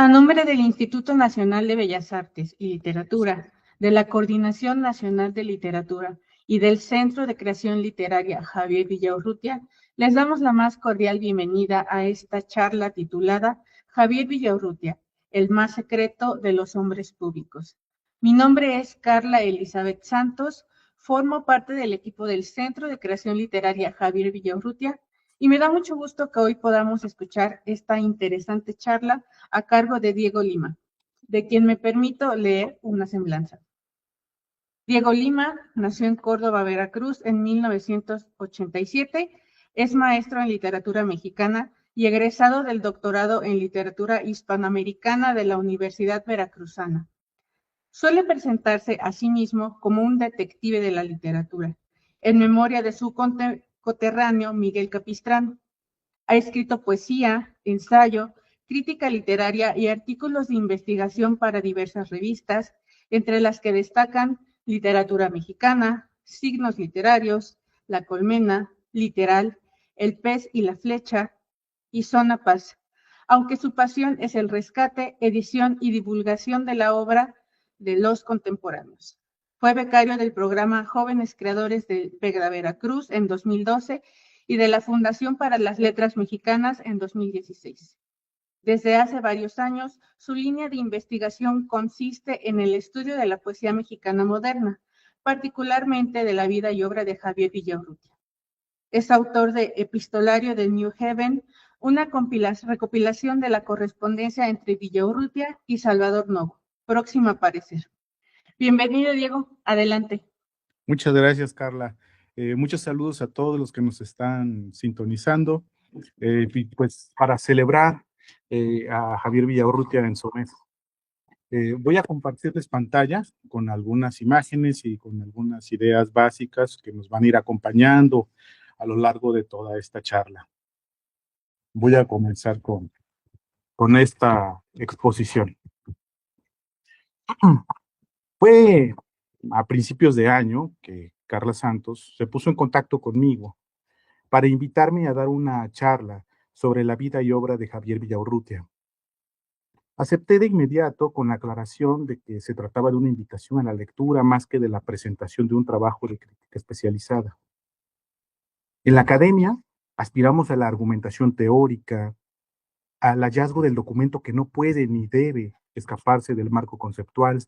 A nombre del Instituto Nacional de Bellas Artes y Literatura, de la Coordinación Nacional de Literatura y del Centro de Creación Literaria Javier Villaurrutia, les damos la más cordial bienvenida a esta charla titulada Javier Villaurrutia, el más secreto de los hombres públicos. Mi nombre es Carla Elizabeth Santos, formo parte del equipo del Centro de Creación Literaria Javier Villaurrutia y me da mucho gusto que hoy podamos escuchar esta interesante charla a cargo de Diego Lima, de quien me permito leer una semblanza. Diego Lima nació en Córdoba, Veracruz, en 1987, es maestro en literatura mexicana y egresado del doctorado en literatura hispanoamericana de la Universidad Veracruzana. Suele presentarse a sí mismo como un detective de la literatura, en memoria de su coterráneo Miguel Capistrán. Ha escrito poesía, ensayo, crítica literaria y artículos de investigación para diversas revistas, entre las que destacan Literatura Mexicana, Signos Literarios, La Colmena, Literal, El Pez y la Flecha y Zona Paz, aunque su pasión es el rescate, edición y divulgación de la obra de los contemporáneos. Fue becario del programa Jóvenes Creadores de PEGRA Veracruz en 2012 y de la Fundación para las Letras Mexicanas en 2016. Desde hace varios años, su línea de investigación consiste en el estudio de la poesía mexicana moderna, particularmente de la vida y obra de Javier Villaurrutia. Es autor de Epistolario de New Haven, una recopilación de la correspondencia entre Villaurrutia y Salvador Novo, próxima a aparecer. Bienvenido, Diego. Adelante. Muchas gracias, Carla. Muchos saludos a todos los que nos están sintonizando, pues para celebrar a Javier Villaurrutia en su mes. Voy a compartirles pantalla con algunas imágenes y con algunas ideas básicas que nos van a ir acompañando a lo largo de toda esta charla. Voy a comenzar con esta exposición. Fue a principios de año que Carla Santos se puso en contacto conmigo para invitarme a dar una charla sobre la vida y obra de Javier Villaurrutia. Acepté de inmediato con la aclaración de que se trataba de una invitación a la lectura más que de la presentación de un trabajo de crítica especializada. En la academia aspiramos a la argumentación teórica, al hallazgo del documento que no puede ni debe escaparse del marco conceptual,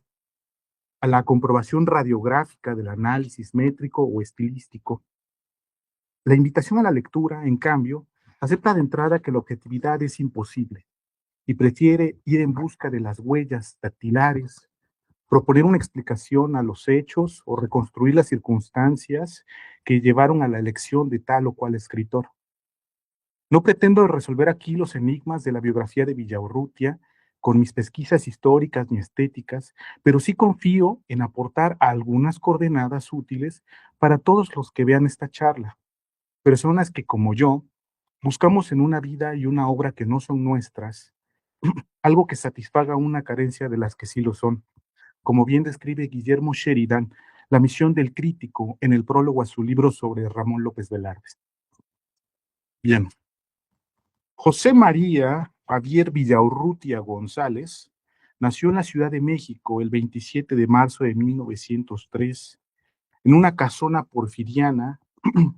a la comprobación radiográfica del análisis métrico o estilístico. La invitación a la lectura, en cambio, acepta de entrada que la objetividad es imposible y prefiere ir en busca de las huellas dactilares, proponer una explicación a los hechos o reconstruir las circunstancias que llevaron a la elección de tal o cual escritor. No pretendo resolver aquí los enigmas de la biografía de Villaurrutia con mis pesquisas históricas ni estéticas, pero sí confío en aportar algunas coordenadas útiles para todos los que vean esta charla. Personas que, como yo, buscamos en una vida y una obra que no son nuestras, algo que satisfaga una carencia de las que sí lo son. Como bien describe Guillermo Sheridan, la misión del crítico en el prólogo a su libro sobre Ramón López Velarde. Bien. José María Javier Villaurrutia González nació en la Ciudad de México el 27 de marzo de 1903, en una casona porfiriana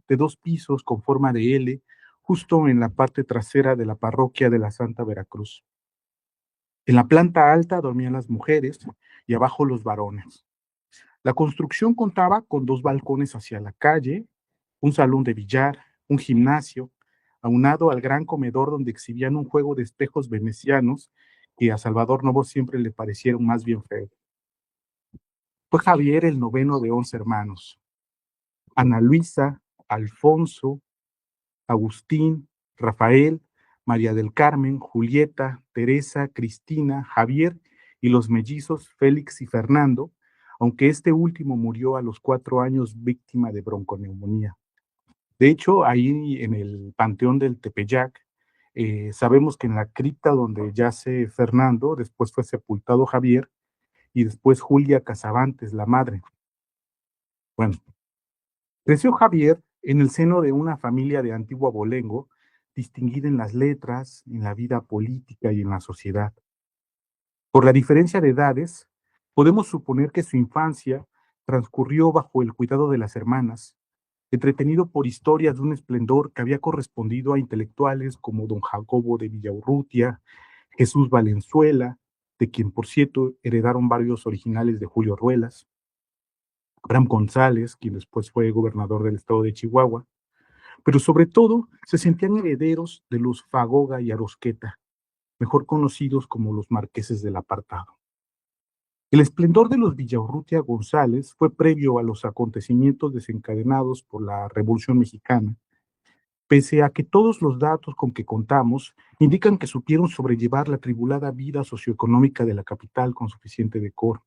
de 2 pisos con forma de L, justo en la parte trasera de la parroquia de la Santa Veracruz. En la planta alta dormían las mujeres y abajo los varones. La construcción contaba con 2 balcones hacia la calle, un salón de billar, un gimnasio, aunado al gran comedor donde exhibían un juego de espejos venecianos que a Salvador Novo siempre le parecieron más bien feos. Fue Javier el noveno de 11 hermanos. Ana Luisa, Alfonso, Agustín, Rafael, María del Carmen, Julieta, Teresa, Cristina, Javier y los mellizos Félix y Fernando, aunque este último murió a los 4 años víctima de bronconeumonía. De hecho, ahí en el Panteón del Tepeyac, sabemos que en la cripta donde yace Fernando, después fue sepultado Javier y después Julia Casavantes, la madre. Bueno, creció Javier en el seno de una familia de antiguo abolengo, distinguida en las letras, en la vida política y en la sociedad. Por la diferencia de edades, podemos suponer que su infancia transcurrió bajo el cuidado de las hermanas, entretenido por historias de un esplendor que había correspondido a intelectuales como don Jacobo de Villaurrutia, Jesús Valenzuela, de quien por cierto heredaron varios originales de Julio Ruelas, Abraham González, quien después fue gobernador del estado de Chihuahua, pero sobre todo se sentían herederos de los Fagoga y Arosqueta, mejor conocidos como los marqueses del Apartado. El esplendor de los Villaurrutia González fue previo a los acontecimientos desencadenados por la Revolución Mexicana, pese a que todos los datos con que contamos indican que supieron sobrellevar la atribulada vida socioeconómica de la capital con suficiente decoro.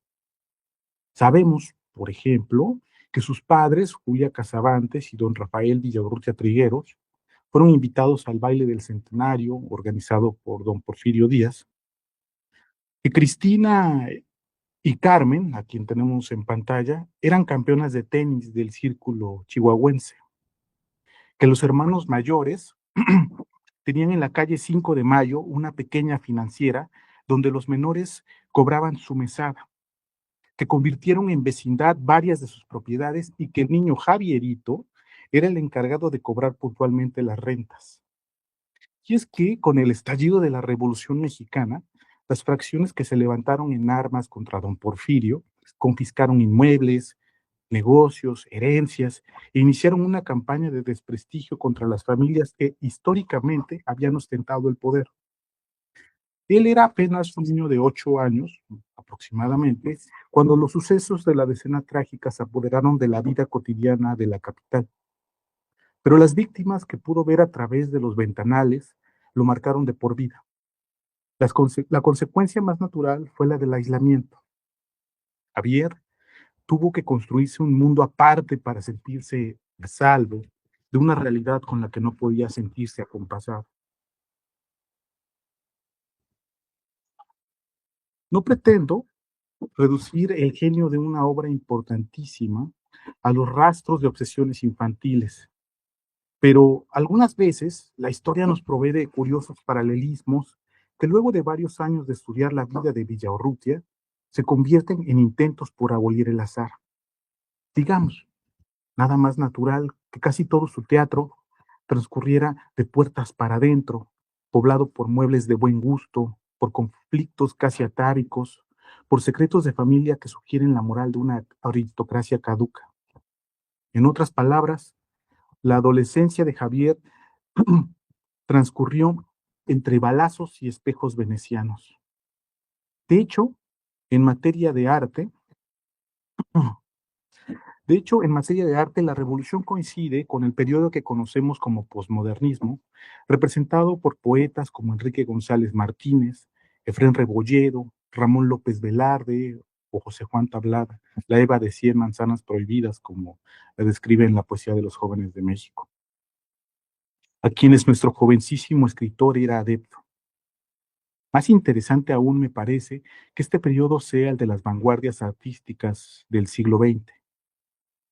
Sabemos, por ejemplo, que sus padres, Julia Casavantes y don Rafael Villaurrutia Trigueros, fueron invitados al baile del centenario organizado por don Porfirio Díaz, que Cristina y Carmen, a quien tenemos en pantalla, eran campeonas de tenis del círculo chihuahuense, que los hermanos mayores tenían en la calle 5 de Mayo una pequeña financiera donde los menores cobraban su mesada, que convirtieron en vecindad varias de sus propiedades y que el niño Javierito era el encargado de cobrar puntualmente las rentas. Y es que con el estallido de la Revolución Mexicana, las fracciones que se levantaron en armas contra don Porfirio confiscaron inmuebles, negocios, herencias, e iniciaron una campaña de desprestigio contra las familias que históricamente habían ostentado el poder. Él era apenas un niño de 8 años, aproximadamente, cuando los sucesos de la decena trágica se apoderaron de la vida cotidiana de la capital. Pero las víctimas que pudo ver a través de los ventanales lo marcaron de por vida. La consecuencia más natural fue la del aislamiento. Javier tuvo que construirse un mundo aparte para sentirse a salvo de una realidad con la que no podía sentirse acompasado. No pretendo reducir el genio de una obra importantísima a los rastros de obsesiones infantiles, pero algunas veces la historia nos provee de curiosos paralelismos que luego de varios años de estudiar la vida de Villaurrutia se convierten en intentos por abolir el azar. Digamos, nada más natural que casi todo su teatro transcurriera de puertas para adentro, poblado por muebles de buen gusto, por conflictos casi atávicos, por secretos de familia que sugieren la moral de una aristocracia caduca. En otras palabras, la adolescencia de Javier transcurrió entre balazos y espejos venecianos. De hecho, en materia de arte, la revolución coincide con el periodo que conocemos como posmodernismo, representado por poetas como Enrique González Martínez, Efrén Rebolledo, Ramón López Velarde o José Juan Tablada, la Eva de 100 manzanas prohibidas, como la describe en la poesía de los jóvenes de México, a quienes nuestro jovencísimo escritor era adepto. Más interesante aún me parece que este periodo sea el de las vanguardias artísticas del siglo XX.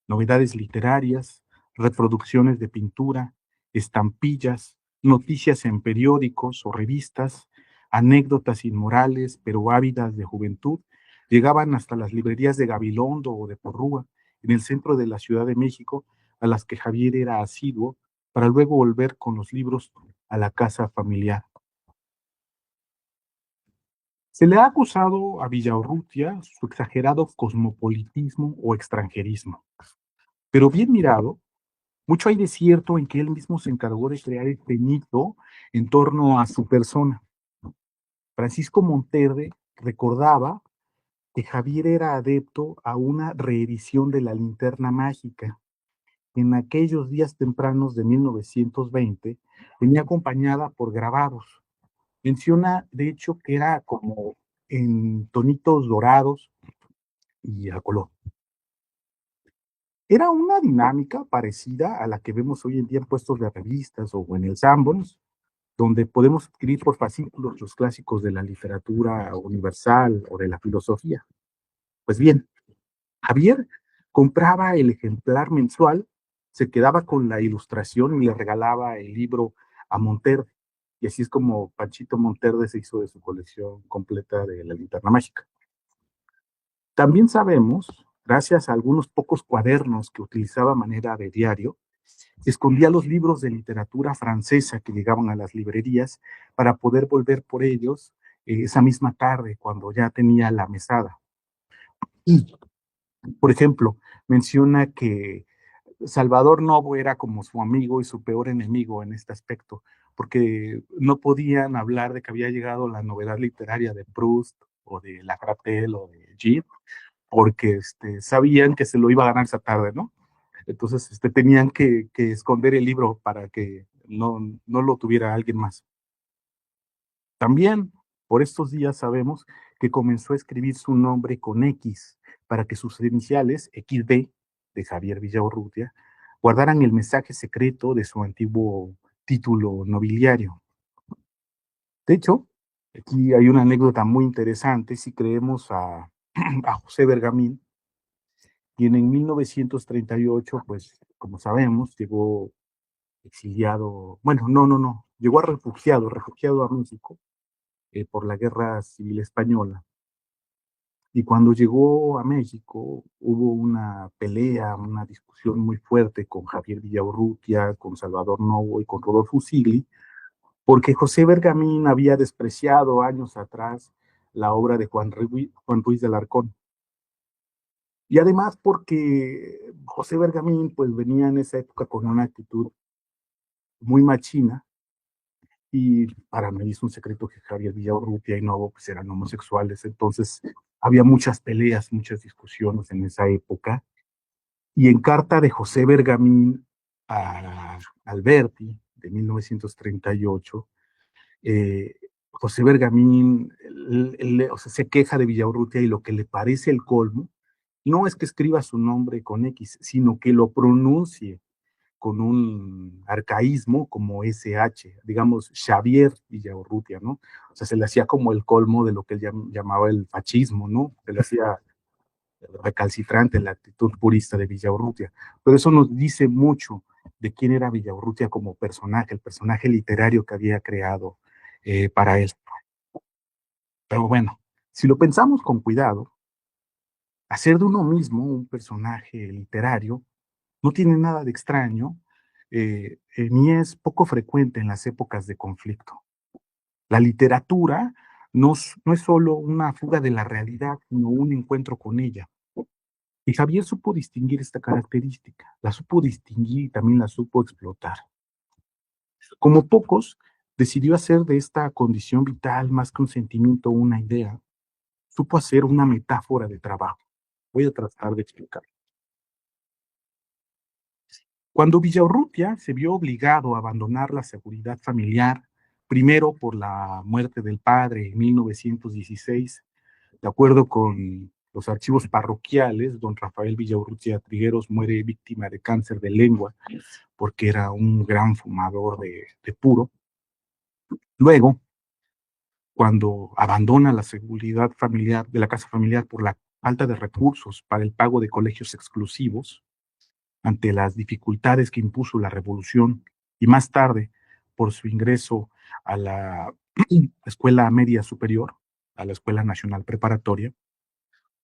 Novedades literarias, reproducciones de pintura, estampillas, noticias en periódicos o revistas, anécdotas inmorales pero ávidas de juventud, llegaban hasta las librerías de Gabilondo o de Porrúa, en el centro de la Ciudad de México, a las que Javier era asiduo, para luego volver con los libros a la casa familiar. Se le ha acusado a Villaurrutia su exagerado cosmopolitismo o extranjerismo, pero bien mirado, mucho hay de cierto en que él mismo se encargó de crear este mito en torno a su persona. Francisco Monterde recordaba que Javier era adepto a una reedición de La Linterna Mágica. En aquellos días tempranos de 1920, venía acompañada por grabados. Menciona, de hecho, que era como en tonitos dorados y a color. Era una dinámica parecida a la que vemos hoy en día en puestos de revistas o en el Sanborns, donde podemos adquirir por fascículos los clásicos de la literatura universal o de la filosofía. Pues bien, Javier compraba el ejemplar mensual, se quedaba con la ilustración y le regalaba el libro a Monterde. y así es como Panchito Monterde se hizo de su colección completa de La Linterna Mágica. También sabemos, gracias a algunos pocos cuadernos que utilizaba a manera de diario, escondía los libros de literatura francesa que llegaban a las librerías para poder volver por ellos esa misma tarde cuando ya tenía la mesada. Y, por ejemplo, menciona que Salvador Novo era como su amigo y su peor enemigo en este aspecto, porque no podían hablar de que había llegado la novedad literaria de Proust o de Lacratelle o de Gide, porque sabían que se lo iba a ganar esa tarde, ¿no? Entonces tenían que esconder el libro para que no lo tuviera alguien más. También por estos días sabemos que comenzó a escribir su nombre con X para que sus iniciales, XD, de Javier Villaurrutia, guardaran el mensaje secreto de su antiguo título nobiliario. De hecho, aquí hay una anécdota muy interesante si creemos a José Bergamín, quien en 1938, pues, como sabemos, llegó exiliado, bueno, no, llegó refugiado a México por la Guerra Civil Española. Y cuando llegó a México, hubo una pelea, una discusión muy fuerte con Javier Villaurrutia, con Salvador Novo y con Rodolfo Sigli, porque José Bergamín había despreciado años atrás la obra de Juan Ruiz de Alarcón. Y además porque José Bergamín pues venía en esa época con una actitud muy machina, y para mí es un secreto que Javier Villaurrutia y Novo pues eran homosexuales, entonces había muchas peleas, muchas discusiones en esa época, y en carta de José Bergamín a Alberti de 1938, José Bergamín o sea, se queja de Villaurrutia y lo que le parece el colmo no es que escriba su nombre con X, sino que lo pronuncie con un arcaísmo como SH, digamos, Xavier Villaurrutia, ¿no? O sea, se le hacía como el colmo de lo que él llamaba el fascismo, ¿no? Se le hacía recalcitrante la actitud purista de Villaurrutia. Pero eso nos dice mucho de quién era Villaurrutia como personaje, el personaje literario que había creado para él. Pero bueno, si lo pensamos con cuidado, hacer de uno mismo un personaje literario no tiene nada de extraño, ni es poco frecuente en las épocas de conflicto. La literatura no es solo una fuga de la realidad, sino un encuentro con ella. Y Javier supo distinguir esta característica, la supo distinguir y también la supo explotar. Como pocos, decidió hacer de esta condición vital más que un sentimiento o una idea, supo hacer una metáfora de trabajo. Voy a tratar de explicar. Cuando Villaurrutia se vio obligado a abandonar la seguridad familiar, primero por la muerte del padre en 1916, de acuerdo con los archivos parroquiales, don Rafael Villaurrutia Trigueros muere víctima de cáncer de lengua porque era un gran fumador de puro. Luego, cuando abandona la seguridad familiar de la casa familiar por la falta de recursos para el pago de colegios exclusivos, ante las dificultades que impuso la revolución y más tarde por su ingreso a la Escuela Media Superior, a la Escuela Nacional Preparatoria,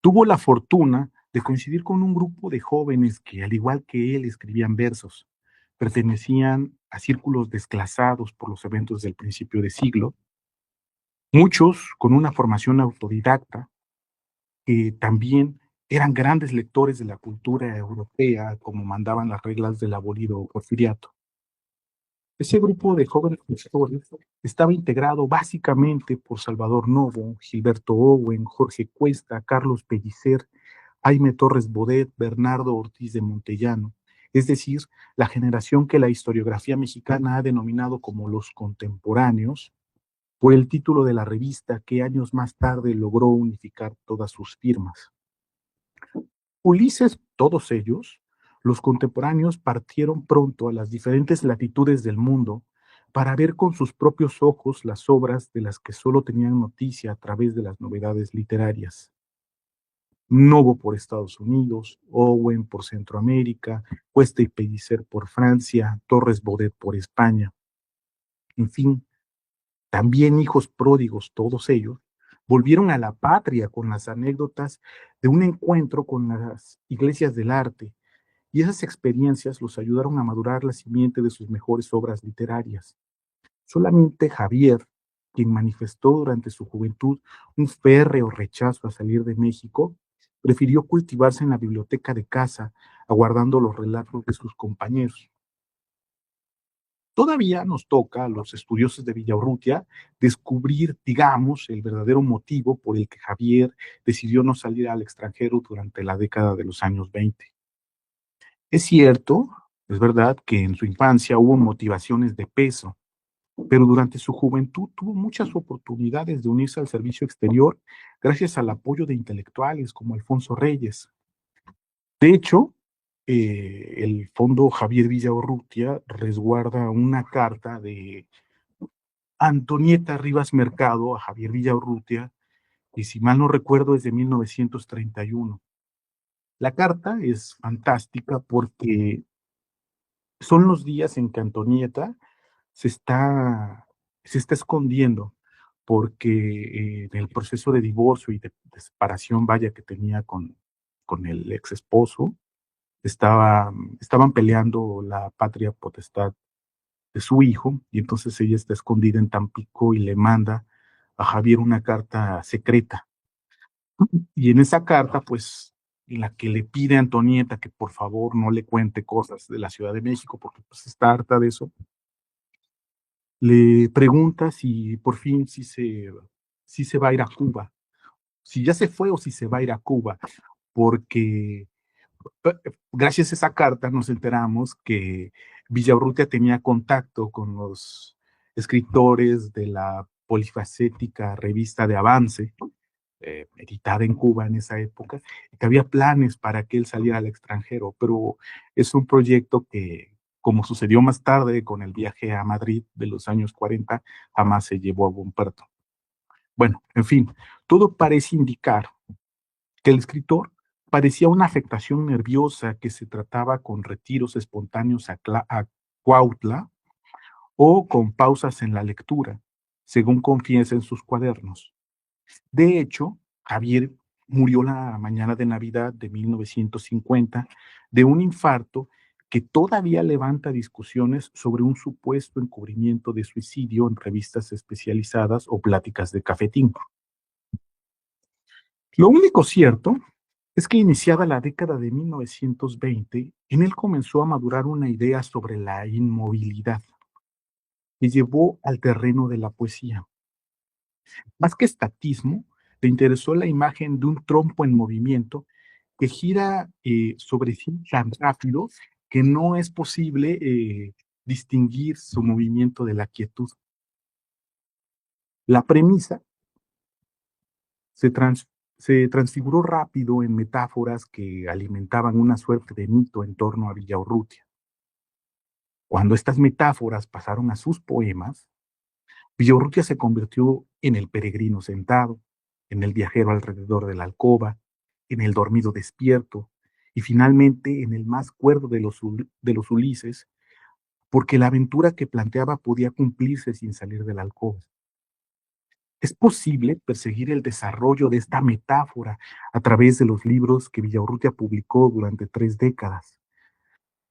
tuvo la fortuna de coincidir con un grupo de jóvenes que, al igual que él, escribían versos, pertenecían a círculos desclasados por los eventos del principio de siglo, muchos con una formación autodidacta, que también eran grandes lectores de la cultura europea, como mandaban las reglas del abolido porfiriato. Ese grupo de jóvenes lectores estaba integrado básicamente por Salvador Novo, Gilberto Owen, Jorge Cuesta, Carlos Pellicer, Jaime Torres Bodet, Bernardo Ortiz de Montellano, es decir, la generación que la historiografía mexicana ha denominado como los contemporáneos, por el título de la revista que años más tarde logró unificar todas sus firmas. Ulises, todos ellos, los contemporáneos, partieron pronto a las diferentes latitudes del mundo para ver con sus propios ojos las obras de las que solo tenían noticia a través de las novedades literarias. Novo por Estados Unidos, Owen por Centroamérica, Cuesta y Pellicer por Francia, Torres Bodet por España. En fin, también hijos pródigos, todos ellos, volvieron a la patria con las anécdotas de un encuentro con las iglesias del arte, y esas experiencias los ayudaron a madurar la simiente de sus mejores obras literarias. Solamente Javier, quien manifestó durante su juventud un férreo rechazo a salir de México, prefirió cultivarse en la biblioteca de casa, aguardando los relatos de sus compañeros. Todavía nos toca a los estudiosos de Villaurrutia descubrir, digamos, el verdadero motivo por el que Javier decidió no salir al extranjero durante la década de los años 20. Es cierto, es verdad que en su infancia hubo motivaciones de peso, pero durante su juventud tuvo muchas oportunidades de unirse al servicio exterior gracias al apoyo de intelectuales como Alfonso Reyes. De hecho, el Fondo Javier Villaurrutia resguarda una carta de Antonieta Rivas Mercado a Javier Villaurrutia, y si mal no recuerdo es de 1931. La carta es fantástica porque son los días en que Antonieta se está, se está escondiendo porque en el proceso de divorcio y de separación, vaya, que tenía con el ex esposo, estaban peleando la patria potestad de su hijo, y entonces ella está escondida en Tampico y le manda a Javier una carta secreta. Y en esa carta, pues, en la que le pide a Antonieta que por favor no le cuente cosas de la Ciudad de México, porque pues está harta de eso, le pregunta si por fin si se va a ir a Cuba, si ya se fue o si se va a ir a Cuba, porque gracias a esa carta nos enteramos que Villaurrutia tenía contacto con los escritores de la polifacética revista de Avance, editada en Cuba en esa época, y que había planes para que él saliera al extranjero, pero es un proyecto que, como sucedió más tarde con el viaje a Madrid de los años 40, jamás se llevó a buen puerto. Bueno, en fin, todo parece indicar que el escritor padecía una afectación nerviosa que se trataba con retiros espontáneos a Cuautla o con pausas en la lectura, según confiesa en sus cuadernos. De hecho, Javier murió la mañana de Navidad de 1950 de un infarto que todavía levanta discusiones sobre un supuesto encubrimiento de suicidio en revistas especializadas o pláticas de cafetín. Lo único cierto es que iniciada la década de 1920, en él comenzó a madurar una idea sobre la inmovilidad que llevó al terreno de la poesía. Más que estatismo, le interesó la imagen de un trompo en movimiento que gira sobre sí tan rápido que no es posible distinguir su movimiento de la quietud. La premisa se, trans, se transfiguró rápido en metáforas que alimentaban una suerte de mito en torno a Villaurrutia. Cuando estas metáforas pasaron a sus poemas, Villaurrutia se convirtió en el peregrino sentado, en el viajero alrededor de la alcoba, en el dormido despierto y finalmente en el más cuerdo de los Ulises, porque la aventura que planteaba podía cumplirse sin salir de la alcoba. Es posible perseguir el desarrollo de esta metáfora a través de los libros que Villaurrutia publicó durante 3 décadas.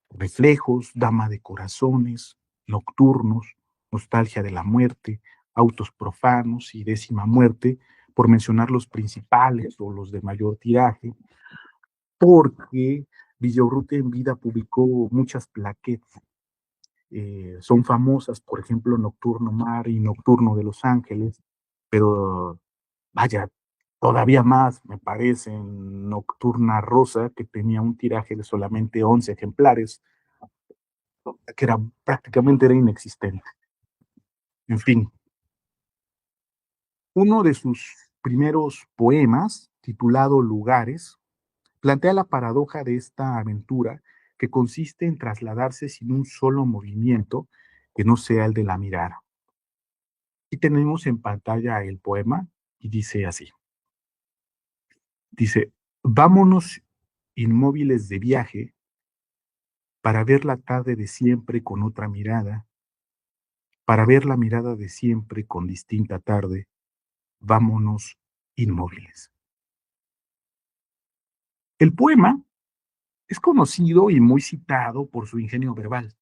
Reflejos, Dama de Corazones, Nocturnos, Nostalgia de la Muerte, Autos Profanos y Décima Muerte, por mencionar los principales o los de mayor tiraje, porque Villaurrutia en vida publicó muchas plaquetas. Son famosas, por ejemplo, Nocturno Mar y Nocturno de Los Ángeles, pero vaya, todavía más, me parece, en Nocturna Rosa, que tenía un tiraje de solamente 11 ejemplares, que prácticamente era inexistente. En fin, uno de sus primeros poemas, titulado Lugares, plantea la paradoja de esta aventura que consiste en trasladarse sin un solo movimiento que no sea el de la mirada. Y tenemos en pantalla el poema y dice así. Dice, vámonos inmóviles de viaje para ver la tarde de siempre con otra mirada para ver la mirada de siempre con distinta tarde, vámonos inmóviles. El poema es conocido y muy citado por su ingenio verbal,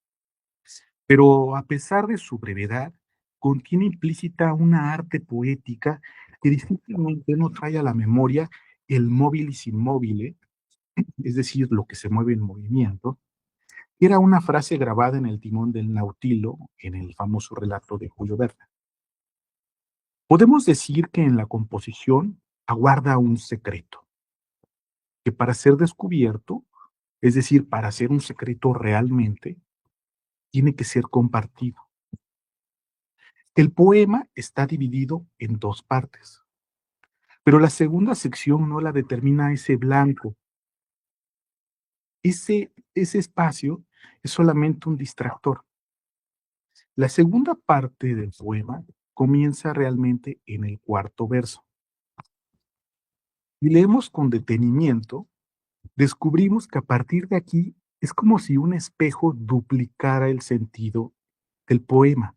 pero a pesar de su brevedad, contiene implícita una arte poética que difícilmente no trae a la memoria el mobilis immobile, es decir, lo que se mueve en movimiento, que era una frase grabada en el timón del Nautilo en el famoso relato de Julio Verne. Podemos decir que en la composición aguarda un secreto, que para ser descubierto, es decir, para ser un secreto realmente, tiene que ser compartido. El poema está dividido en dos partes, pero la segunda sección no la determina ese blanco. Ese espacio es solamente un distractor. La segunda parte del poema comienza realmente en el cuarto verso. Si leemos con detenimiento, descubrimos que a partir de aquí es como si un espejo duplicara el sentido del poema.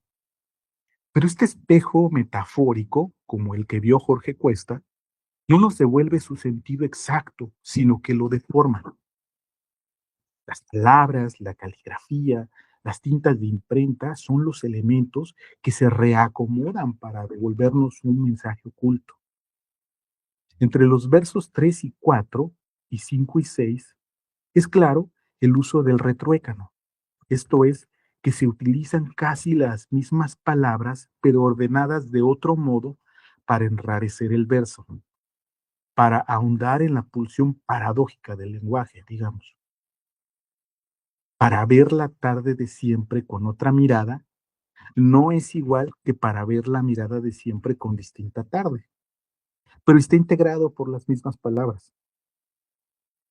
Pero este espejo metafórico, como el que vio Jorge Cuesta, no nos devuelve su sentido exacto, sino que lo deforma. Las palabras, la caligrafía, las tintas de imprenta son los elementos que se reacomodan para devolvernos un mensaje oculto. Entre los versos 3 y 4 y 5 y 6 es claro el uso del retruécano, esto es, que se utilizan casi las mismas palabras, pero ordenadas de otro modo para enrarecer el verso, para ahondar en la pulsión paradójica del lenguaje, digamos. Para ver la tarde de siempre con otra mirada, no es igual que para ver la mirada de siempre con distinta tarde, pero está integrado por las mismas palabras.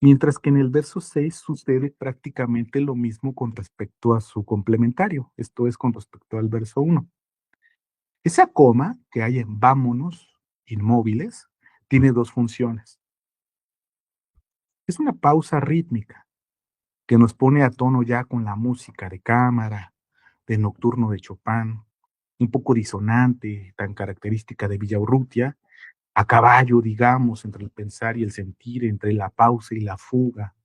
Mientras que en el verso 6 sucede prácticamente lo mismo con respecto a su complementario, esto es con respecto al verso 1. Esa coma que hay en vámonos, inmóviles, tiene dos funciones. Es una pausa rítmica que nos pone a tono ya con la música de cámara, de nocturno de Chopin, un poco disonante, tan característica de Villaurrutia, a caballo, digamos, entre el pensar y el sentir, entre la pausa y la fuga,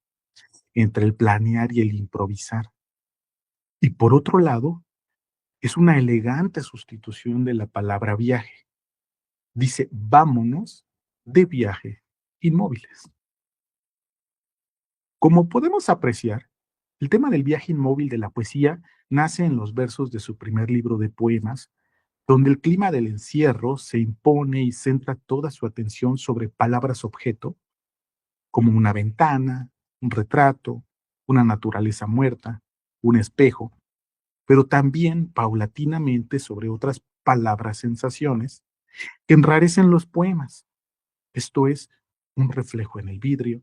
entre el planear y el improvisar. Y por otro lado, es una elegante sustitución de la palabra viaje. Dice, vámonos de viaje inmóviles. Como podemos apreciar, el tema del viaje inmóvil de la poesía nace en los versos de su primer libro de poemas, donde el clima del encierro se impone y centra toda su atención sobre palabras objeto, como una ventana, un retrato, una naturaleza muerta, un espejo, pero también paulatinamente sobre otras palabras sensaciones que enrarecen los poemas. Esto es un reflejo en el vidrio,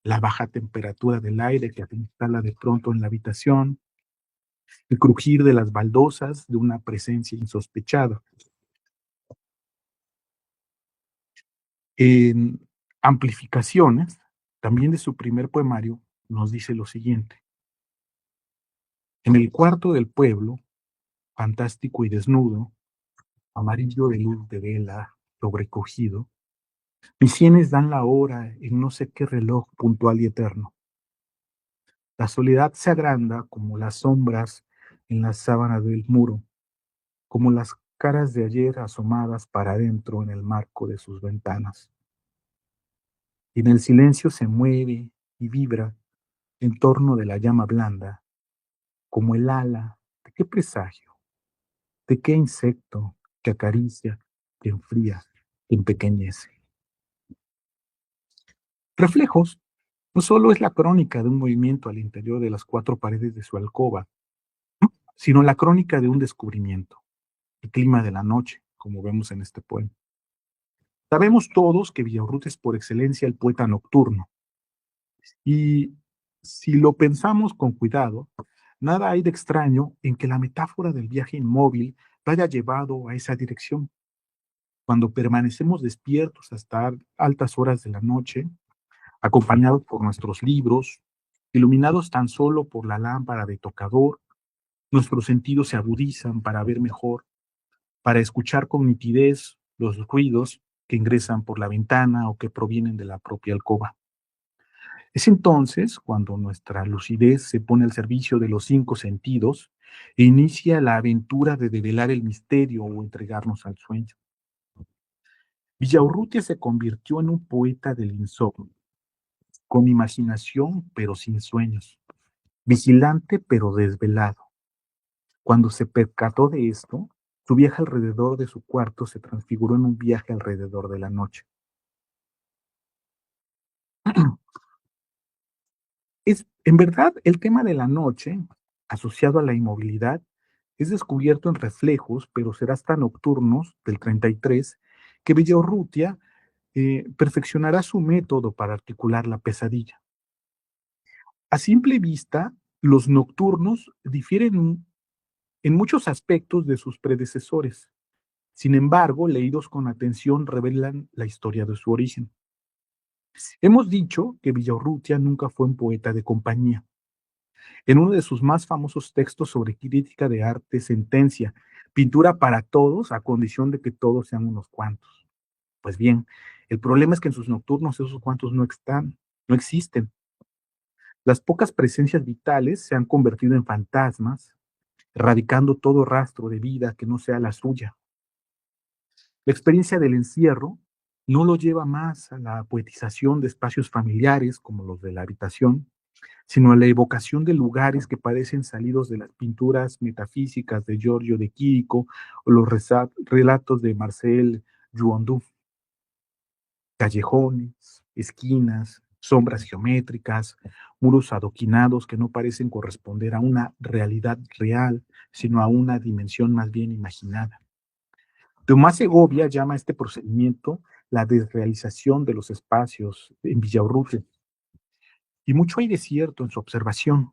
la baja temperatura del aire que se instala de pronto en la habitación, el crujir de las baldosas de una presencia insospechada. En Amplificaciones, también de su primer poemario, nos dice lo siguiente. En el cuarto del pueblo, fantástico y desnudo, amarillo de luz de vela sobrecogido, mis sienes dan la hora en no sé qué reloj puntual y eterno. La soledad se agranda como las sombras en la sábana del muro, como las caras de ayer asomadas para adentro en el marco de sus ventanas. Y en el silencio se mueve y vibra en torno de la llama blanda, como el ala de qué presagio, de qué insecto que acaricia, que enfría, que empequeñece. Reflejos no solo es la crónica de un movimiento al interior de las cuatro paredes de su alcoba, sino la crónica de un descubrimiento, el clima de la noche, como vemos en este poema. Sabemos todos que Villaurrutia es por excelencia el poeta nocturno, y si lo pensamos con cuidado, nada hay de extraño en que la metáfora del viaje inmóvil lo haya llevado a esa dirección. Cuando permanecemos despiertos hasta altas horas de la noche, acompañados por nuestros libros, iluminados tan solo por la lámpara de tocador Nuestros sentidos se agudizan para ver mejor, para escuchar con nitidez los ruidos que ingresan por la ventana o que provienen de la propia alcoba. Es entonces cuando nuestra lucidez se pone al servicio de los cinco sentidos e inicia la aventura de develar el misterio o entregarnos al sueño. Villaurrutia se convirtió en un poeta del insomnio, con imaginación pero sin sueños, vigilante pero desvelado. Cuando se percató de esto, su viaje alrededor de su cuarto se transfiguró en un viaje alrededor de la noche. En verdad, el tema de la noche, asociado a la inmovilidad, es descubierto en Reflejos, pero será hasta Nocturnos del 33 que Villaurrutia perfeccionará su método para articular la pesadilla. A simple vista, los nocturnos difieren en muchos aspectos de sus predecesores. Sin embargo, leídos con atención, revelan la historia de su origen. Hemos dicho que Villaurrutia nunca fue un poeta de compañía. En uno de sus más famosos textos sobre crítica de arte, sentencia: pintura para todos a condición de que todos sean unos cuantos. Pues bien, el problema es que en sus nocturnos esos cuantos no están, no existen. Las pocas presencias vitales se han convertido en fantasmas, erradicando todo rastro de vida que no sea la suya. La experiencia del encierro no lo lleva más a la poetización de espacios familiares como los de la habitación, sino a la evocación de lugares que parecen salidos de las pinturas metafísicas de Giorgio de Chirico o los relatos de Marcel Jouandoux. Callejones, esquinas, sombras geométricas, muros adoquinados que no parecen corresponder a una realidad real, sino a una dimensión más bien imaginada. Tomás Segovia llama a este procedimiento la desrealización de los espacios en Villaurrutia. Y mucho hay de cierto en su observación.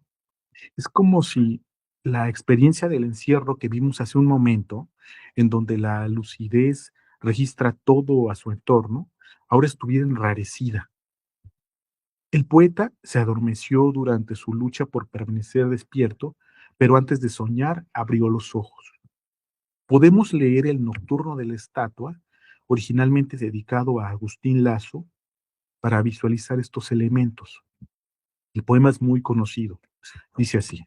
Es como si la experiencia del encierro que vimos hace un momento, en donde la lucidez registra todo a su entorno, ahora estuviera enrarecida. El poeta se adormeció durante su lucha por permanecer despierto, pero antes de soñar abrió los ojos. Podemos leer el Nocturno de la Estatua, originalmente dedicado a Agustín Lazo, para visualizar estos elementos. El poema es muy conocido. Dice así: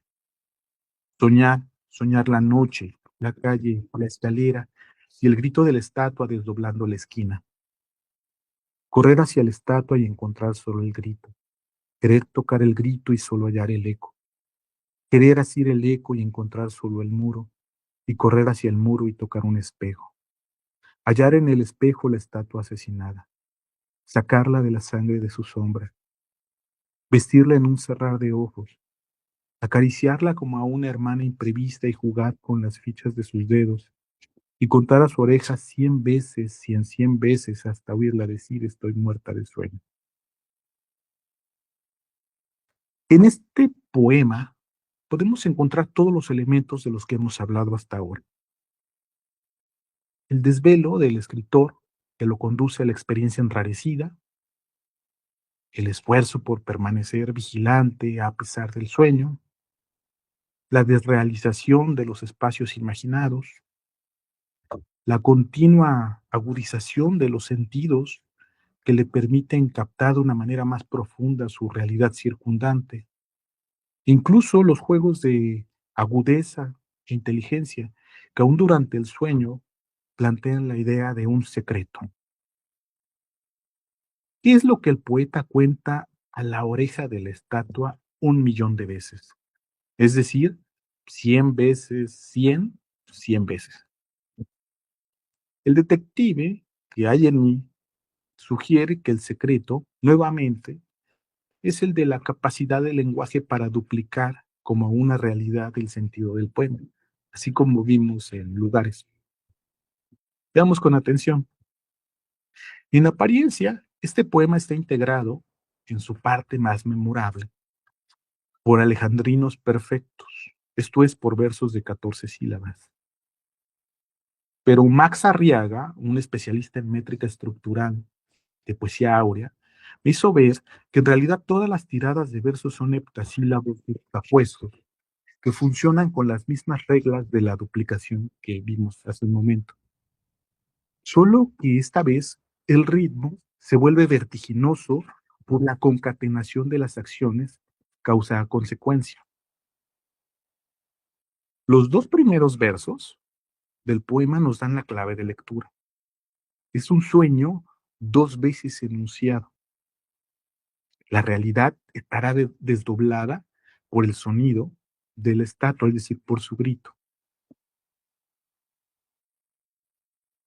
soñar, soñar la noche, la calle, la escalera y el grito de la estatua desdoblando la esquina. Correr hacia la estatua y encontrar solo el grito. Querer tocar el grito y solo hallar el eco. Querer asir el eco y encontrar solo el muro, y correr hacia el muro y tocar un espejo. Hallar en el espejo la estatua asesinada. Sacarla de la sangre de su sombra. Vestirla en un cerrar de ojos. Acariciarla como a una hermana imprevista y jugar con las fichas de sus dedos. Y contar a su oreja 100 veces, 100 veces, hasta oírla decir: estoy muerta de sueño. En este poema podemos encontrar todos los elementos de los que hemos hablado hasta ahora. El desvelo del escritor, que lo conduce a la experiencia enrarecida, el esfuerzo por permanecer vigilante a pesar del sueño, la desrealización de los espacios imaginados, la continua agudización de los sentidos que le permiten captar de una manera más profunda su realidad circundante, incluso los juegos de agudeza e inteligencia que aún durante el sueño plantean la idea de un secreto. ¿Qué es lo que el poeta cuenta a la oreja de la estatua 1.000.000 de veces? Es decir, 100 veces, 100 veces. El detective que hay en mí sugiere que el secreto, nuevamente, es el de la capacidad del lenguaje para duplicar como una realidad el sentido del poema, así como vimos en Lugares. Veamos con atención. En apariencia, este poema está integrado, en su parte más memorable, por alejandrinos perfectos, esto es, por versos de 14 sílabas. Pero Max Arriaga, un especialista en métrica estructural de poesía áurea, me hizo ver que en realidad todas las tiradas de versos son heptasílabos justapuestos, que funcionan con las mismas reglas de la duplicación que vimos hace un momento. Solo que esta vez el ritmo se vuelve vertiginoso por la concatenación de las acciones causa a consecuencia. Los dos primeros versos del poema nos dan la clave de lectura. Es un sueño dos veces enunciado. La realidad estará desdoblada por el sonido de la estatua, es decir, por su grito.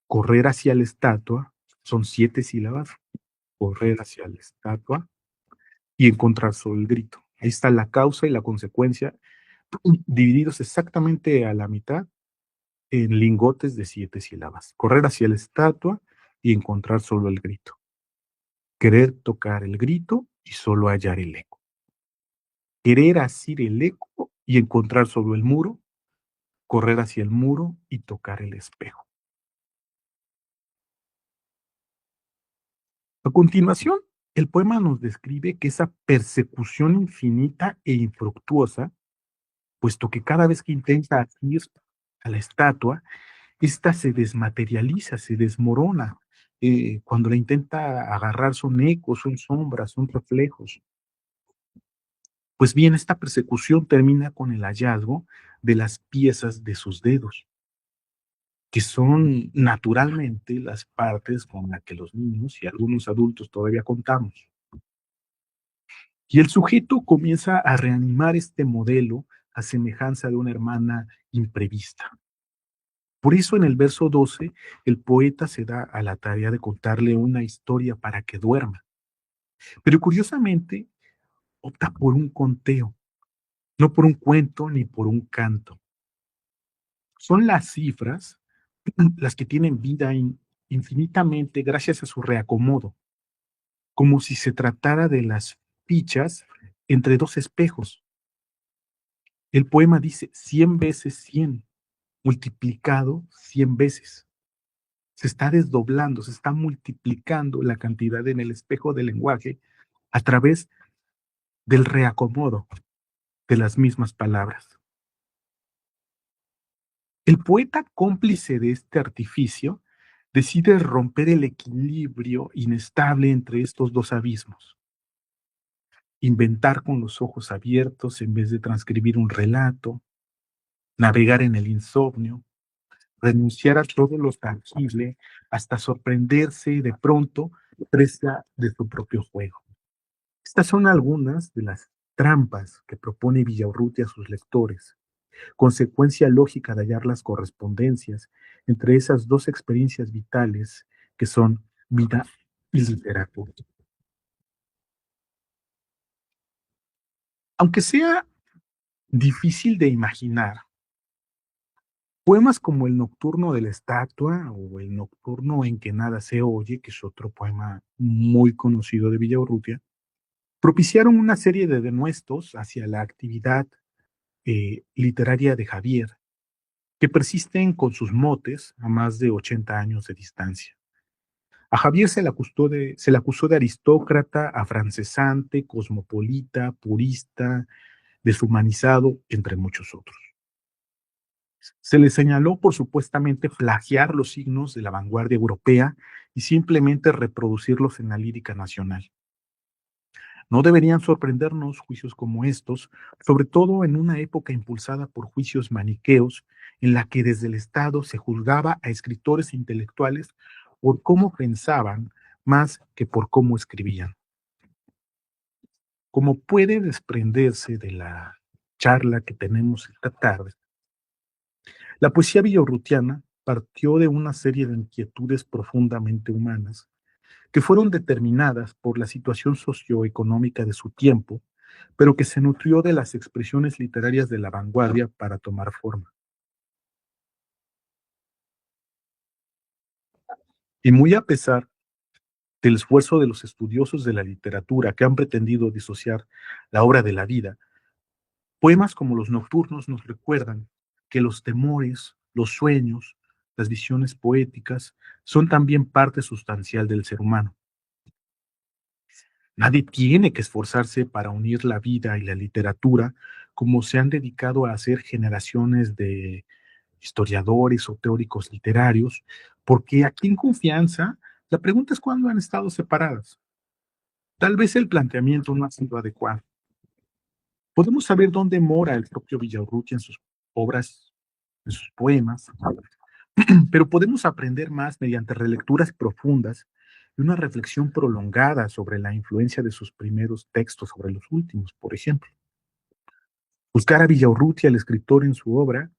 Correr hacia la estatua son 7 sílabas. Correr hacia la estatua y encontrar solo el grito. Ahí está la causa y la consecuencia, divididos exactamente a la mitad en lingotes de 7 sílabas. Correr hacia la estatua y encontrar solo el grito. Querer tocar el grito y solo hallar el eco. Querer asir el eco y encontrar solo el muro. Correr hacia el muro y tocar el espejo. A continuación, el poema nos describe que esa persecución infinita e infructuosa, puesto que cada vez que intenta asir a la estatua, esta se desmaterializa, se desmorona. Cuando la intenta agarrar son ecos, son sombras, son reflejos. Pues bien, esta persecución termina con el hallazgo de las piezas de sus dedos, que son naturalmente las partes con las que los niños y algunos adultos todavía contamos. Y el sujeto comienza a reanimar este modelo a semejanza de una hermana imprevista. Por eso en el verso 12, el poeta se da a la tarea de contarle una historia para que duerma. Pero curiosamente, opta por un conteo, no por un cuento ni por un canto. Son las cifras las que tienen vida infinitamente gracias a su reacomodo, como si se tratara de las fichas entre dos espejos. El poema dice 100 veces 100, multiplicado 100 veces. Se está desdoblando, se está multiplicando la cantidad en el espejo del lenguaje a través del reacomodo de las mismas palabras. El poeta, cómplice de este artificio, decide romper el equilibrio inestable entre estos dos abismos. Inventar con los ojos abiertos en vez de transcribir un relato, navegar en el insomnio, renunciar a todo lo tangible hasta sorprenderse de pronto presa de su propio juego. Estas son algunas de las trampas que propone Villaurrutia a sus lectores, consecuencia lógica de hallar las correspondencias entre esas dos experiencias vitales que son vida y literatura. Aunque sea difícil de imaginar, poemas como El Nocturno de la Estatua o El Nocturno en que nada se oye, que es otro poema muy conocido de Villaurrutia, propiciaron una serie de denuestos hacia la actividad literaria de Javier, que persisten con sus motes a más de 80 años de distancia. A Javier se le acusó de aristócrata, afrancesante, cosmopolita, purista, deshumanizado, entre muchos otros. Se le señaló por supuestamente plagiar los signos de la vanguardia europea y simplemente reproducirlos en la lírica nacional. No deberían sorprendernos juicios como estos, sobre todo en una época impulsada por juicios maniqueos, en la que desde el Estado se juzgaba a escritores e intelectuales por cómo pensaban más que por cómo escribían. Como puede desprenderse de la charla que tenemos esta tarde, la poesía villaurrutiana partió de una serie de inquietudes profundamente humanas que fueron determinadas por la situación socioeconómica de su tiempo, pero que se nutrió de las expresiones literarias de la vanguardia para tomar forma. Y muy a pesar del esfuerzo de los estudiosos de la literatura que han pretendido disociar la obra de la vida, poemas como Los Nocturnos nos recuerdan que los temores, los sueños, las visiones poéticas son también parte sustancial del ser humano. Nadie tiene que esforzarse para unir la vida y la literatura como se han dedicado a hacer generaciones de historiadores o teóricos literarios, porque aquí en Confianza, la pregunta es cuándo han estado separadas. Tal vez el planteamiento no ha sido adecuado. Podemos saber dónde mora el propio Villaurrutia en sus obras, en sus poemas, pero podemos aprender más mediante relecturas profundas y una reflexión prolongada sobre la influencia de sus primeros textos sobre los últimos, por ejemplo. Buscar a Villaurrutia, el escritor, en su obra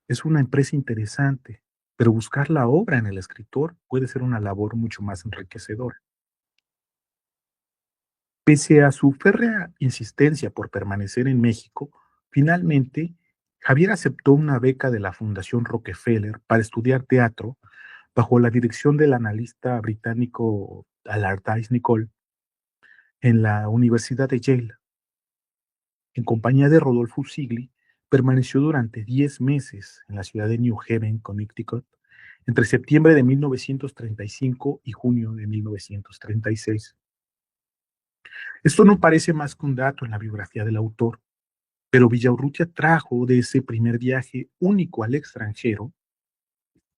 es una empresa interesante, pero buscar la obra en el escritor puede ser una labor mucho más enriquecedora. Pese a su férrea insistencia por permanecer en México, finalmente Javier aceptó una beca de la Fundación Rockefeller para estudiar teatro bajo la dirección del analista británico Allardyce Nicoll en la Universidad de Yale. En compañía de Rodolfo Sigli, permaneció durante 10 meses en la ciudad de New Haven, Connecticut, entre septiembre de 1935 y junio de 1936. Esto no parece más que un dato en la biografía del autor, pero Villaurrutia trajo de ese primer viaje único al extranjero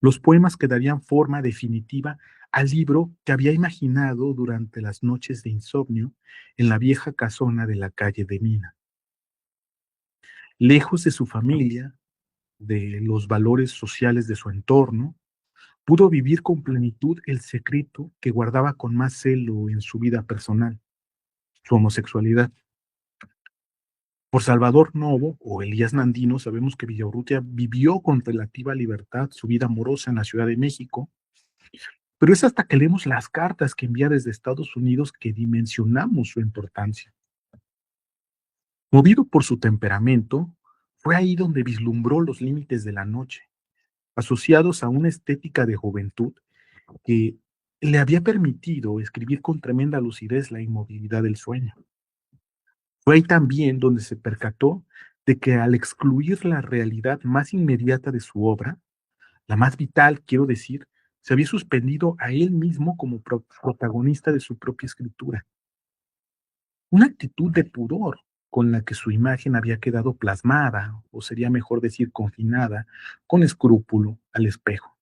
los poemas que darían forma definitiva al libro que había imaginado durante las noches de insomnio en la vieja casona de la calle de Mina. Lejos de su familia, de los valores sociales de su entorno, pudo vivir con plenitud el secreto que guardaba con más celo en su vida personal, su homosexualidad. Por Salvador Novo o Elías Nandino sabemos que Villaurrutia vivió con relativa libertad su vida amorosa en la Ciudad de México, pero es hasta que leemos las cartas que envía desde Estados Unidos que dimensionamos su importancia. Movido por su temperamento, fue ahí donde vislumbró los límites de la noche, asociados a una estética de juventud que le había permitido escribir con tremenda lucidez la inmovilidad del sueño. Fue ahí también donde se percató de que al excluir la realidad más inmediata de su obra, la más vital, quiero decir, se había suspendido a él mismo como protagonista de su propia escritura. Una actitud de pudor con la que su imagen había quedado plasmada, o sería mejor decir confinada, con escrúpulo al espejo.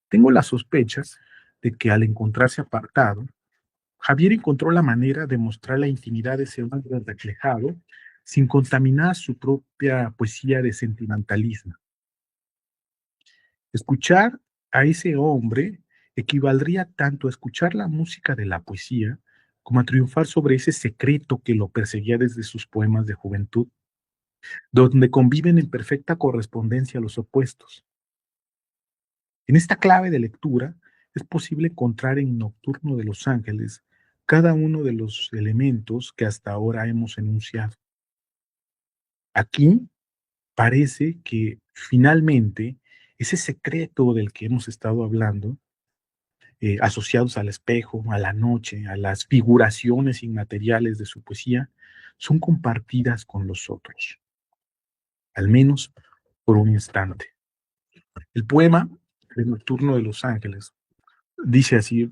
Tengo las sospechas de que al encontrarse apartado, Javier encontró la manera de mostrar la intimidad de ese hombre reflejado sin contaminar su propia poesía de sentimentalismo. Escuchar a ese hombre equivaldría tanto a escuchar la música de la poesía como a triunfar sobre ese secreto que lo perseguía desde sus poemas de juventud, donde conviven en perfecta correspondencia los opuestos. En esta clave de lectura es posible encontrar en Nocturno de los Ángeles cada uno de los elementos que hasta ahora hemos enunciado. Aquí parece que finalmente ese secreto del que hemos estado hablando, asociados al espejo, a la noche, a las figuraciones inmateriales de su poesía, son compartidas con los otros, al menos por un instante. El poema de Nocturno de los Ángeles dice así,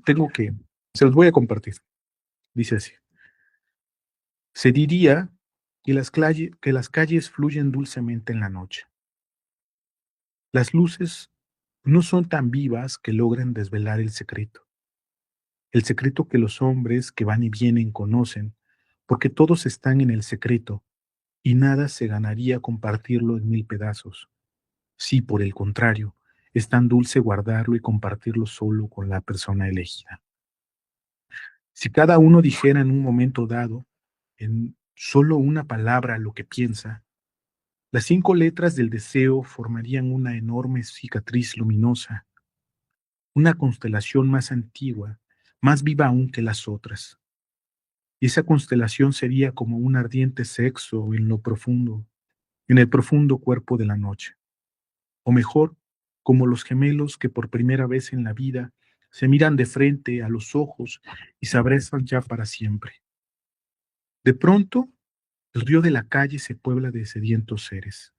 se los voy a compartir, dice así: se diría que las calles fluyen dulcemente en la noche. Las luces no son tan vivas que logren desvelar el secreto que los hombres que van y vienen conocen, porque todos están en el secreto, y nada se ganaría compartirlo en 1000 pedazos. Si, por el contrario, es tan dulce guardarlo y compartirlo solo con la persona elegida. Si cada uno dijera en un momento dado, en solo una palabra, lo que piensa, las 5 letras del deseo formarían una enorme cicatriz luminosa, una constelación más antigua, más viva aún que las otras. Y esa constelación sería como un ardiente sexo en lo profundo, en el profundo cuerpo de la noche. O mejor, como los gemelos que por primera vez en la vida se miran de frente a los ojos y se abrazan ya para siempre. De pronto, el río de la calle se puebla de sedientos seres.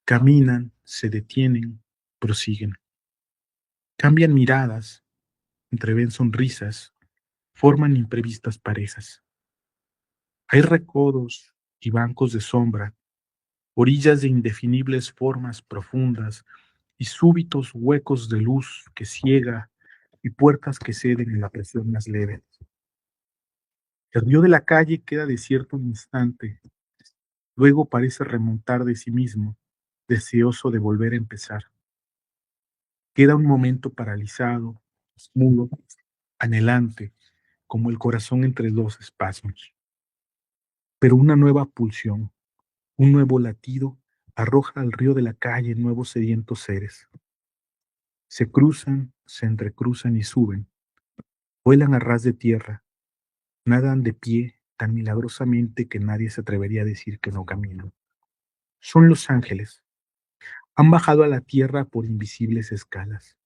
Caminan, se detienen, prosiguen. Cambian miradas, entreven sonrisas, forman imprevistas parejas. Hay recodos y bancos de sombra, orillas de indefinibles formas profundas y súbitos huecos de luz que ciega y puertas que ceden en la presión más leve. El río de la calle queda desierto un instante, luego parece remontar de sí mismo, deseoso de volver a empezar. Queda un momento paralizado, mudo, anhelante, como el corazón entre dos espasmos. Pero una nueva pulsión, un nuevo latido, arroja al río de la calle nuevos sedientos seres. Se cruzan, se entrecruzan y suben, vuelan a ras de tierra, nadan de pie tan milagrosamente que nadie se atrevería a decir que no caminan. Son los ángeles. Han bajado a la tierra por invisibles escalas.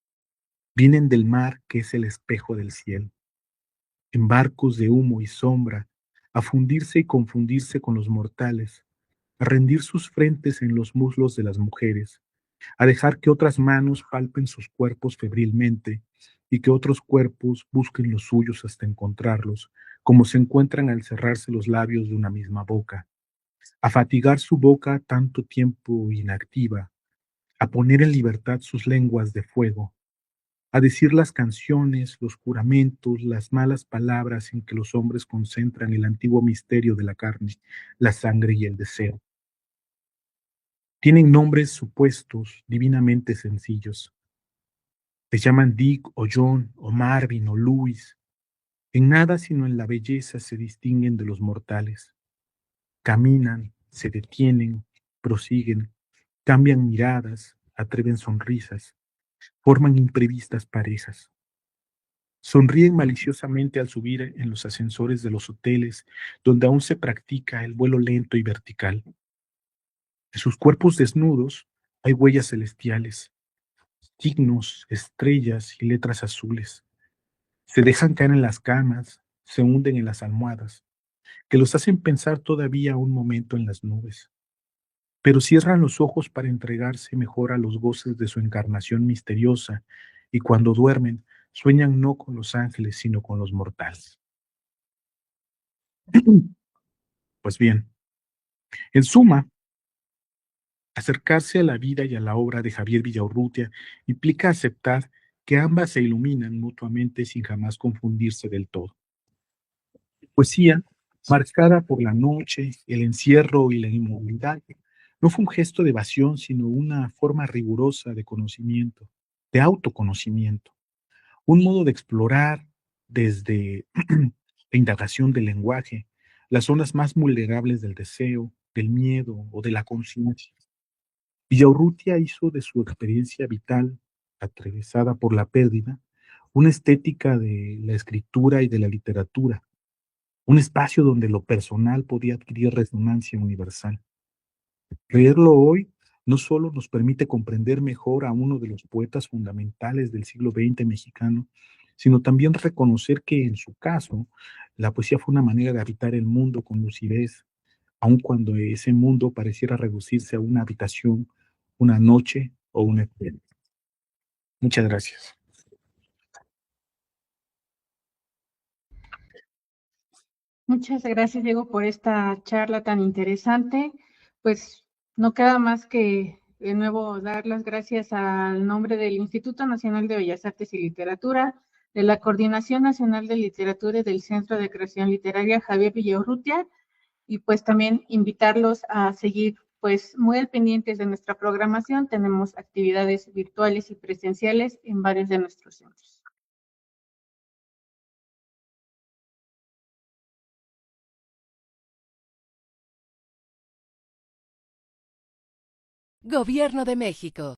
Vienen del mar que es el espejo del cielo, en barcos de humo y sombra, a fundirse y confundirse con los mortales, a rendir sus frentes en los muslos de las mujeres, a dejar que otras manos palpen sus cuerpos febrilmente y que otros cuerpos busquen los suyos hasta encontrarlos, como se encuentran al cerrarse los labios de una misma boca, a fatigar su boca tanto tiempo inactiva, a poner en libertad sus lenguas de fuego, a decir las canciones, los juramentos, las malas palabras en que los hombres concentran el antiguo misterio de la carne, la sangre y el deseo. Tienen nombres supuestos, divinamente sencillos. Les llaman Dick o John o Marvin o Louis. En nada sino en la belleza se distinguen de los mortales. Caminan, se detienen, prosiguen, cambian miradas, atreven sonrisas, forman imprevistas parejas. Sonríen maliciosamente al subir en los ascensores de los hoteles donde aún se practica el vuelo lento y vertical. En sus cuerpos desnudos hay huellas celestiales, signos, estrellas y letras azules. Se dejan caer en las camas, se hunden en las almohadas, que los hacen pensar todavía un momento en las nubes. Pero cierran los ojos para entregarse mejor a los goces de su encarnación misteriosa, y cuando duermen, sueñan no con los ángeles, sino con los mortales. Pues bien, en suma, acercarse a la vida y a la obra de Javier Villaurrutia implica aceptar que ambas se iluminan mutuamente sin jamás confundirse del todo. Poesía, marcada por la noche, el encierro y la inmovilidad, no fue un gesto de evasión, sino una forma rigurosa de conocimiento, de autoconocimiento, un modo de explorar desde la indagación del lenguaje las zonas más vulnerables del deseo, del miedo o de la conciencia. Villaurrutia hizo de su experiencia vital, atravesada por la pérdida, una estética de la escritura y de la literatura, un espacio donde lo personal podía adquirir resonancia universal. Leerlo hoy no solo nos permite comprender mejor a uno de los poetas fundamentales del siglo XX mexicano, sino también reconocer que en su caso la poesía fue una manera de habitar el mundo con lucidez, aun cuando ese mundo pareciera reducirse a una habitación, una noche o una escena. Muchas gracias. Muchas gracias, Diego, por esta charla tan interesante. Pues no queda más que de nuevo dar las gracias al nombre del Instituto Nacional de Bellas Artes y Literatura, de la Coordinación Nacional de Literatura y del Centro de Creación Literaria Javier Villaurrutia, y pues también invitarlos a seguir pues muy al pendientes de nuestra programación. Tenemos actividades virtuales y presenciales en varios de nuestros centros. Gobierno de México.